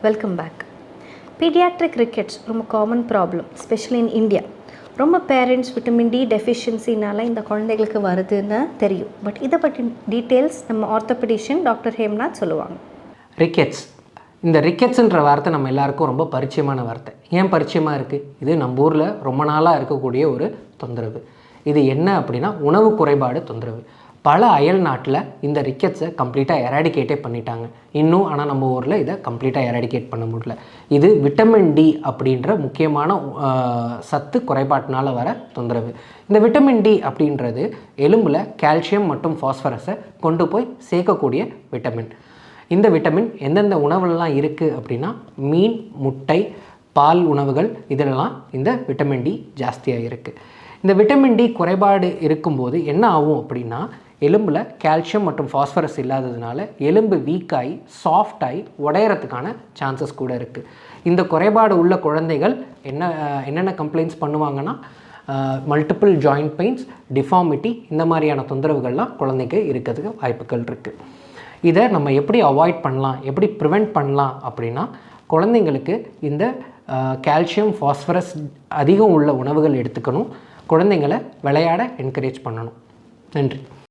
Welcome back. Pediatric rickets ரொம்ப common problem, especially in India. ரொம்ப parents vitamin D டெஃபிஷியன்சினால இந்த குழந்தைகளுக்கு வருதுன்னு தெரியும். பட் இதை பற்றி டீட்டெயில்ஸ் நம்ம ஆர்த்தோபெடிஷியன் டாக்டர் ஹேம்நாத் சொல்லுவாங்க. ரிக்கெட்ஸ், இந்த ரிக்கெட்ஸுன்ற வார்த்தை நம்ம எல்லாருக்கும் ரொம்ப பரிச்சயமான வார்த்தை. ஏன் பரிச்சயமாக இருக்குது? இது நம்ம ஊரில் ரொம்ப நாளாக இருக்கக்கூடிய ஒரு தொந்தரவு. இது என்ன அப்படின்னா உணவு குறைபாடு தொந்தரவு. பல அயல் நாட்டில் இந்த ரிக்கெட்ஸை கம்ப்ளீட்டாக எராடிகேட்டே பண்ணிட்டாங்க. ஆனால் நம்ம ஊரில் இதை கம்ப்ளீட்டாக எராடிகேட் பண்ண முடியல. இது விட்டமின் டி அப்படின்ற முக்கியமான சத்து குறைபாட்டினால் வர தொந்தரவு. இந்த விட்டமின் டி அப்படின்றது எலும்பில் கால்சியம் மற்றும் ஃபாஸ்பரஸை கொண்டு போய் சேர்க்கக்கூடிய விட்டமின். இந்த விட்டமின் எந்தெந்த உணவுலலாம் இருக்குது அப்படின்னா மீன், முட்டை, பால் உணவுகள் இதிலெல்லாம் இந்த விட்டமின் டி ஜாஸ்தியாக இருக்குது. இந்த விட்டமின் டி குறைபாடு இருக்கும்போது என்ன ஆகும் அப்படின்னா எலும்பில் கால்சியம் மற்றும் ஃபாஸ்பரஸ் இல்லாததுனால எலும்பு வீக்காகி சாஃப்டாகி உடையறதுக்கான சான்சஸ் கூட இருக்குது. இந்த குறைபாடு உள்ள குழந்தைகள் என்னென்ன கம்ப்ளைண்ட்ஸ் பண்ணுவாங்கன்னா மல்டிபிள் ஜாயிண்ட் பெயின்ஸ், டிஃபார்மிட்டி, இந்த மாதிரியான தொந்தரவுகள்லாம் குழந்தைக்கு இருக்கிறதுக்கு வாய்ப்புகள் இருக்குது. இதை நம்ம எப்படி அவாய்ட் பண்ணலாம், எப்படி ப்ரிவெண்ட் பண்ணலாம் அப்படின்னா குழந்தைங்களுக்கு இந்த கால்சியம், ஃபாஸ்பரஸ் அதிகம் உள்ள உணவுகள் எடுத்துக்கணும். குழந்தைங்களை விளையாட என்கரேஜ் பண்ணணும். நன்றி.